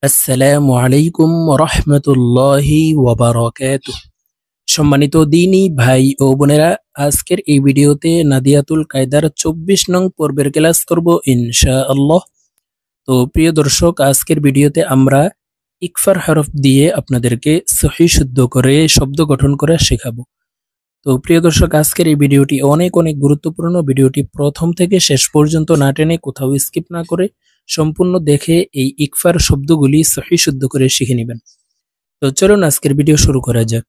আসসালামু আলাইকুম রহমতুল্লাহি ওয়াবারাকাতুহ। সম্মানিত দিনী ভাই ও বোনেরা, আজকের এই ভিডিওতে নাদিয়াতুল কায়দার 24 নং পর্বের ক্লাস করব ইনশাআল্লাহ। তো প্রিয় দর্শক, আজকের ভিডিওতে আমরা ইকফার হরফ দিয়ে আপনাদেরকে সহি শুদ্ধ করে শব্দ গঠন করা শেখাবো। তো প্রিয় দর্শক, আজকের এই ভিডিওটি অনেক গুরুত্বপূর্ণ। ভিডিওটি প্রথম থেকে শেষ পর্যন্ত না টেনে, কোথাও স্কিপ না করে সম্পূর্ণ দেখে এই ইকফার শব্দগুলি সহি শুদ্ধ করে শিখে নেবেন। তো চলুন আজকের ভিডিও শুরু করা যাক।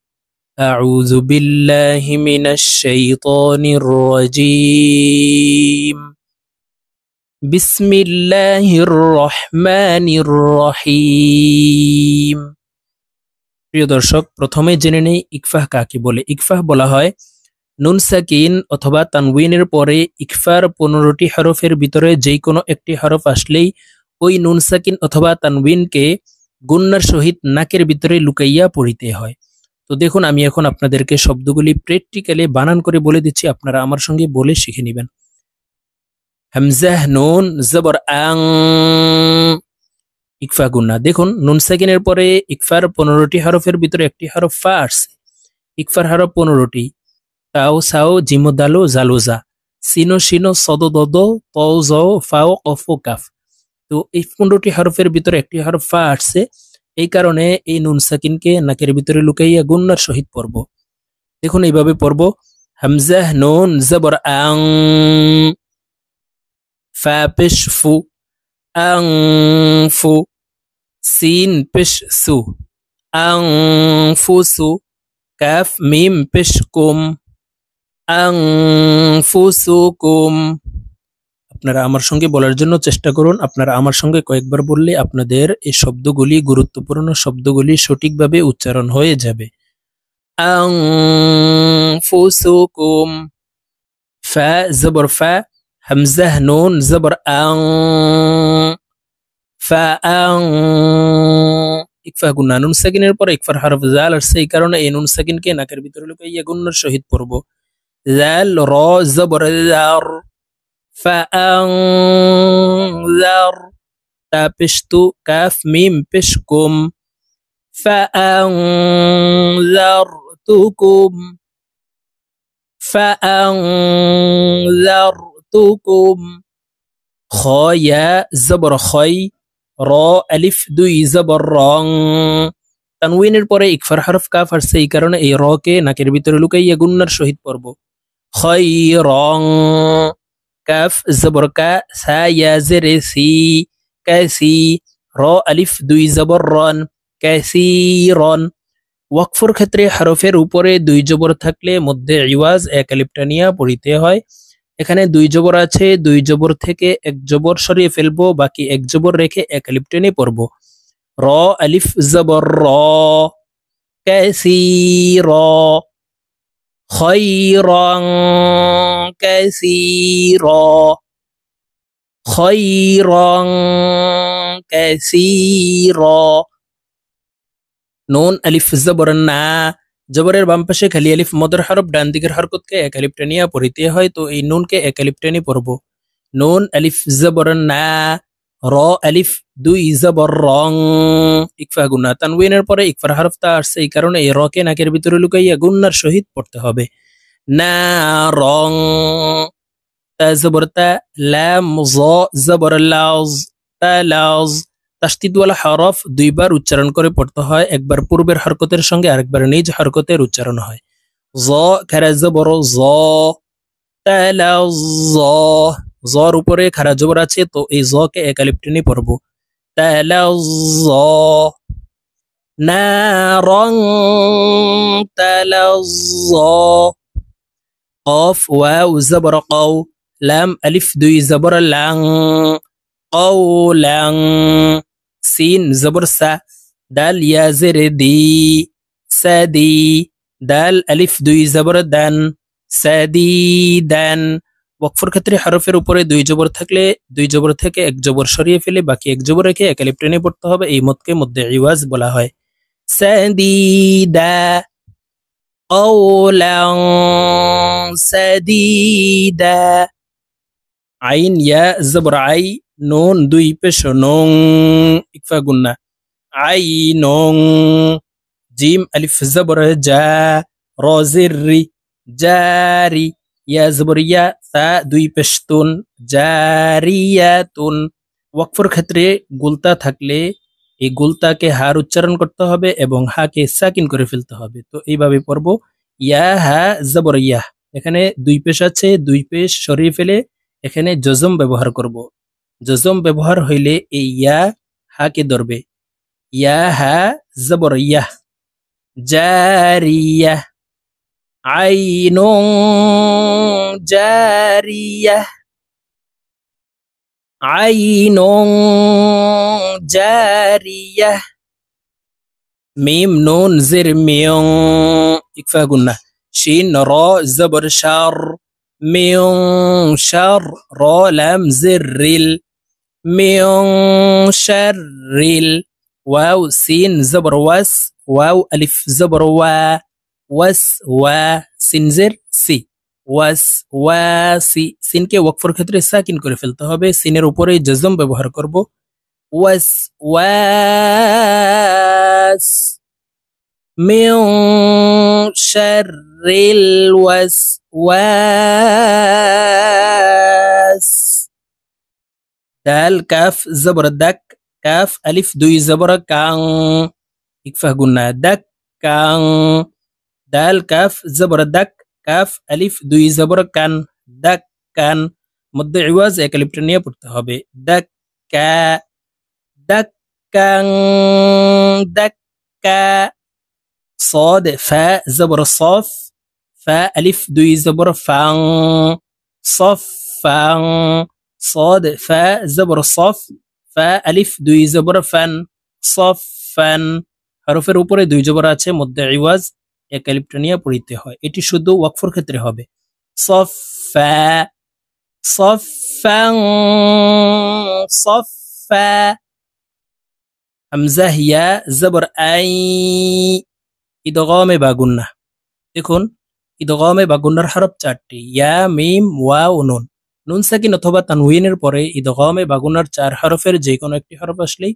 আউযু বিল্লাহি মিনাশ শাইতানির রাজীম। বিসমিল্লাহির রহমানির রহিম। প্রিয় দর্শক, প্রথমে জেনে নেই ইকফাহ কাকে বলে। ইকফাহ বলা হয় নুন সাকিন অথবা তানউইনের পরে ইকফার 15টি হরফের ভিতরে যেই কোনো একটি হরফ আসলেই ওই নুন সাকিন অথবা তানউইনকে গুন্নার সহিত নাকের ভিতরে লুকাইয়া পড়িতে হয়। তো দেখুন, আমি এখন আপনাদেরকে শব্দগুলি প্র্যাকটিক্যালি বানান করে বলে দিচ্ছি, আপনারা আমার সঙ্গে বলে শিখে নেবেন। হামজাহ নুন জবর আং, ইকফা গুন্না। দেখুন, নুন সাকিনের পরে ইকফার 15টি হরফের ভিতরে একটি হরফ ফা আসছে। ইকফার হরফ 15টি: তাও সাও জিমো দালো জালোজা, সিনো শিনো সদ দদ তও জও ফাও কফ কাফ। তো এই 15টি হরফের ভিতরে একটি হরফ ফা আসছে, এই কারণে এই নুন সাকিনকে নাকের ভিতরে লুকাইয়া গুন্নার সহিত পড়ব। দেখুন, এইভাবে পড়ব: হামজাহ নুন জবর আং, ফা পেশ ফু, আং ফু, সিন পেশ সু, আং ফু সু, কাফ মিম পেশ কুম, আনফুসুকুম। আপনারা আমার সঙ্গে বলার জন্য চেষ্টা করুন। আপনারা আমার সঙ্গে কয়েকবার বললে আপনাদের এই শব্দগুলি, গুরুত্বপূর্ণ শব্দগুলি সঠিকভাবে উচ্চারণ হয়ে যাবে। আনফুসুকুম। ফা জবর ফা, হামজাহ নুন জবর আং, ফা আং। ইকফা গুন্না, নুন সাকিনের পর ইকফার হরফ জাল আসছে, এই কারণে এই নুন সাকিনকে নাকের ভিতরে লুকাইয়া গুন্নার সহিত পড়ব। জাল র জবর জার, فأنذر. تا پشتو کاف میم پشکم، فأنذرتكم، فأنذرتكم. خا یا زبر خی، را الف দুই জবর রং। তানউইনের পরে ইকফার হরফ কাফ আসছে, এই কারণে এই র কে নাকের ভিতরে লুকাইয়া গুন্নার সহিত পড়ব। খয়রং। কাফ জবর কা, সা ইয়া জেরে সি, কাসি, র আলিফ দুই জবর রন, কাসিরন। ওয়াকফের ক্ষেত্রে হরফের উপরে দুই জবর থাকলে মধ্যে ইওয়াজ এক আলিফ টানিয়া পড়িতে হয়। এখানে দুই জবর আছে, দুই জবর থেকে এক জবর সরিয়ে ফেলবো, বাকি এক জবর রেখে এক আলিফ টেনে পড়ব। র আলিফ জবর র, কাসির। খয়রং কাসীরা, খয়রং কাসীরা। নুন আলিফ জবর না, জবরের বাম পাশে খালি আলিফ মদর হরফ, ডান দিকের হরকতকে এক আলিফ টানিয়া পড়িতে হয়, তো এই নুনকে এক আলিফ টেনে পড়ব। নুন আলিফ জবর না, র আলিফ দুই জবর রং, ইকফা গুন্না। তানউইনের পরে ইকফার হরফ তা আসছে, এই কারণে এই র কে নাকের ভিতরে লুকাইয়া গুন্নার সহিত পড়তে হবে। না রং। তা জবর তা, লাম জ জবর লাজ, তালাজ। তাসদিদওয়ালা হরফ দুইবার উচ্চারণ করে পড়তে হয়, একবার পূর্বের হরকতের সঙ্গে আরেকবার নিজ হরকতের উচ্চারণ হয়। জ খারা জবর জ, তালাজ। জর উপরে খারা জবর আছে, তো এই জ কে এক আলিফ টেনে পড়ব। তালাজ। নারং তালাজ। قاف واو زبر قو، لام ألف দুই زبر لان، قولا. سين زبر سا، دال يا زر دي، سدي. دال ألف দুই زبر دان، سديدان. ওয়াকফের ক্ষেত্রে হরফের উপরে দুই জবর থাকলে দুই জবর থেকে এক জবর সরিয়ে ফেলে বাকি এক জবর রেখে এক আলিফ টেনে পড়তে হবে। এই মতকে মধ্যে ইওয়াজ বলা হয়। সাদিদা, قولا سديدا. عين يا زبر عي، نون দুই পেশ নং, ইকফা গুন্না। আইনুন জিম আলিফ জবর জা র জের রি জারি ইয়া জবর ইয়া তা দুই পেশতুন জারিয়াতুন। ওয়াকফের ক্ষেত্রে গুলতা থাকলে এই গুলতাকে হার উচ্চারণ করতে হবে এবং হাকে সাকিন করে ফেলতে হবে। তো এইভাবে পড়ব ইয়া হা জবর ইয়া। এখানে দুই পেশ আছে, দুই পেশ সরিয়ে ফেলে এখানে জজম ব্যবহার করব। জজম ব্যবহার হইলে এই ইয়া হাকে ধরবে। ইয়া হা জবর ইয়া জারিয়া আইনুন জারিয়া আইনুন জারিয়া মিম নুন জির মিয়ং ইকফা গুন্না শিন র জবর শার মিয়ং শার র লাম জির রিল মিয়ং শাররিল ওয়াও সিন জবর ওয়াস ওয়াও আলিফ জবর ওয়া ওয়াস ওয়া সিন জির সি ওয়াস ওয়াসি। সিনকে ওয়াকফের ক্ষেত্রে সাকিন করে ফেলতে হবে, সিনের উপরে জজম ব্যবহার করব। ওয়াস ওয়াস মিন শাররিল ওয়াসওয়াস। দাল কাফ জবর দাক কাফ আলিফ দুই জবর কাং ইকফা গুন্না দাক কাং। দাল কাফ জবর দাক কাফ আলিফ দুই জবর কান দাক কান। মধ্যে ইওয়াজ এক আলিফটা নিয়ে পড়তে হবে দাক কা দাক কাং দাক কা। صاد فا زبر صاف فا ألف দুই জবর ফাং صف ফাং। صاد فا زبر صف ফা আলিফ দুই জবর ফান صف ফান। হরফের উপরে দুই জবর আছে, মধ্যে ইওয়াজ এক আলিফটা নিয়ে পড়িতে হয়। এটি শুধু ওয়াকফের ক্ষেত্রে হবে। صفا صفا صفا হামজা ইয়া জবর আই ইদগামে বা গুন্না। দেখুন ইদগামে বা গুন্নার হরফ চারটি ইয়া মিম ওয়াও নুন। নুন সাকিন অথবা তানউইনের পরে ইদগামে বা গুন্নার চার হরফের যে কোনো একটি হরফ আসলেই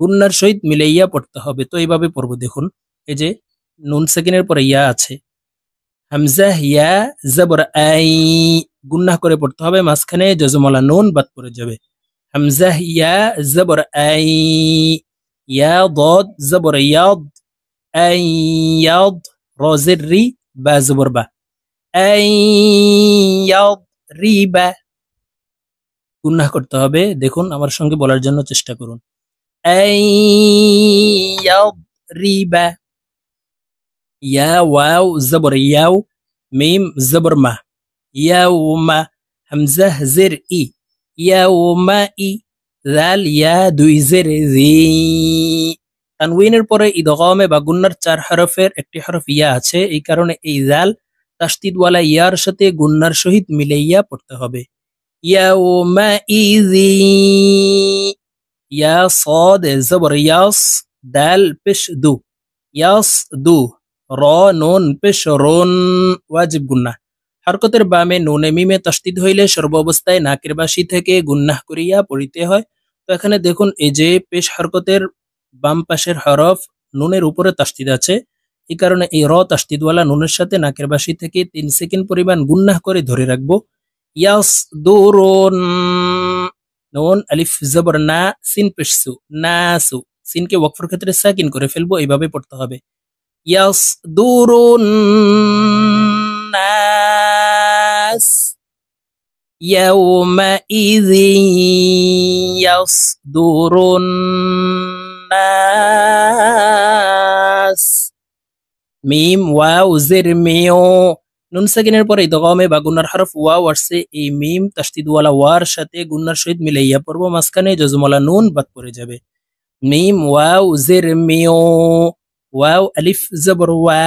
গুন্নার সহিত মিলাইয়া পড়তে হবে। তো এইভাবে পড়ব। দেখুন এই যে নুন সাকিনের পরে ইয়া আছে, হামজা ইয়া জবর আই গুন্নাহ করে পড়তে হবে, মাঝখানে জজমওয়ালা নুন বাদ পড়ে যাবে। হামজা ইয়া জবর আই ইয়া ضاد জবর ইয়াদ আইয়াদ র জের রি বা জবর বা আইয়াদ রিবা গুন্নাহ করতে হবে। দেখুন আমার সঙ্গে বলার জন্য চেষ্টা করুন আইয়াদ রিবা। ইয়া ওয়াও জবর ইয়াও মিম জবর মা ইয়াউমা হামজা জের ই ইয়াউমা ই জাল ইয়া দুই জের জি। তানউইনের পরে ইদগামে বা গুন্নার চার হরফের একটি হরফ ইয়া আছে, এই কারণে এই জাল তাসদিদওয়ালা ইয়ার সাথে গুন্নার সহিত মিলাইয়া পড়তে হবে। ইয়াউমা ইজি ইয়া সাদ জবর ইয়াস দাল পেশ দু ইয়াস দু র নুন পেশ রুন ওয়াজিব গুন্না। হরকতের বামে নুনে মিমে তাসদিদ হইলে সর্বাবস্থায় নাকের বাসি থেকে গুন্নাহ করিয়া পড়িতে হয়। তো এখানে দেখুন এই যে পেশ হরকতের বাম পাশের হরফ নুনের উপরে তাসদিদ আছে, এই কারণে এই র তাসদিদওয়ালা নুনের সাথে নাকের বাসি থেকে 3 সেকেন্ড পরিমাণ গুন্নাহ করে ধরে রাখবো। ইয়াস দুরুন নুন আলিফ জবর না সিন পেশ সু নাসু। সিনকে ওয়াকফের ক্ষেত্রে সাকিন করে ফেলবো, এইভাবে পড়তে হবে ইয়াস দুরুন নাস ইয়াউমাইযি ইয়াসদুরুন নাস। মিম ওয়াও জের মিও নুন সাকিনের পরে ইদগামে বা গুন্নার হরফ ওয়াও আসছে, এই মিম তাসদিদওয়ালা ওয়ার সাথে গুন্নার সহিত মিলাইয়া পড়ব, মাঝখানে জজমওয়ালা নুন বাদ পড়ে যাবে। মিম ওয়াও জের মিও ওয়াও আলিফ জবর ওয়া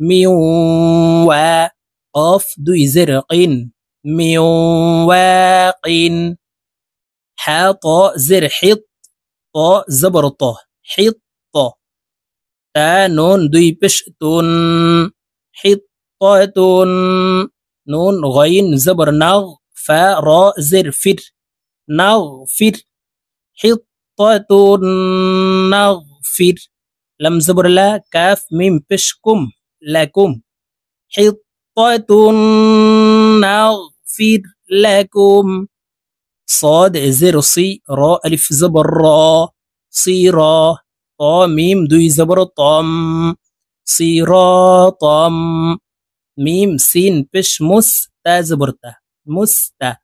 মিও ওয়া কফ দুই জের কিন মিও ওয়াকিন। হা ত জের হিত ত জবর ত হিত ত। তা নুন দুই পেশ তুন হিত্তাতুন। নুন গাইন জবর নাগ ফা র জের ফির নাগফির হিত نغفر لم زبر لا كاف ميم بشكم لكم حطة نغفر لكم صاد زر صي را ألف زبر را صيرا طا ميم دوي زبر طم صراطم ميم سين بش مس تا زبر تا مستا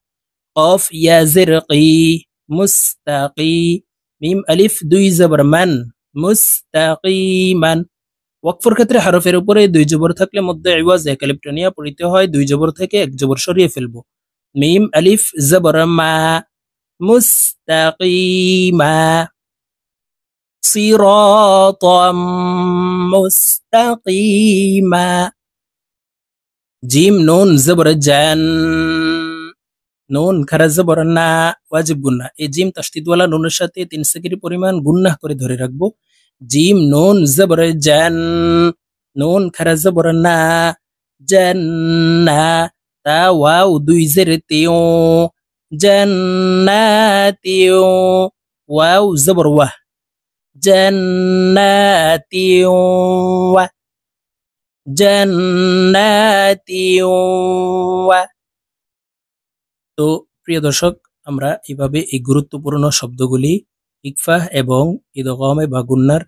قاف يا زرقي মুস্তাকি মিম আলিফ দুই জবর মান মুস্তাকিমান ওয়াকফের ক্ষেত্রে হরফের উপরে দুই জবর থাকলে মধ্যে ইওয়াজ এক আলিফ টানিয়া পড়িতে হয় দুই জবর থেকে এক জবর সরিয়ে ফেলবো মিম আলিফ জবর মা মুস্তাকিমা সিরাতাম মুস্তাকিমা জিম নুন জবর জান নুন খারা জবর না ওয়াজিব গুন্না এই জিম তাসদিদওয়ালা নুনের সাথে 3 সেকেন্ড পরিমাণ গুন্নাহ করে ধরে রাখবো জিম নুন জবর জান নুন খারা জবর না জান্না তা ওয়াও দুই জের তিও জান্নাতিও ওয়াও জবর ওয়া জান্নাতিও ওয়া জান্নাতিও ওয়া তো প্রিয় দর্শক আমরা এইভাবে এই গুরুত্বপূর্ণ শব্দগুলি ইকফাহ এবং ইদগামে বা গুন্নার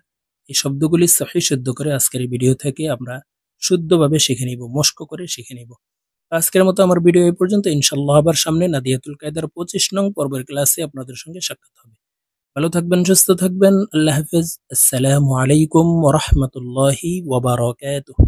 এই শব্দগুলি সহিহ শুদ্ধ করে আজকের এই ভিডিও থেকে আমরা শুদ্ধভাবে শিখে নিব মস্ক করে শিখে নিব আজকের মতো আমার ভিডিও এই পর্যন্ত ইনশাআল্লাহ আবার সামনে নাদিয়াতুল কায়দার 25 নং পর্বের ক্লাসে আপনাদের সঙ্গে সাক্ষাৎ হবে ভালো থাকবেন সুস্থ থাকবেন আল্লাহ হাফেজ আসসালামু আলাইকুম ওয়া রাহমাতুল্লাহি ওয়া বারাকাতুহু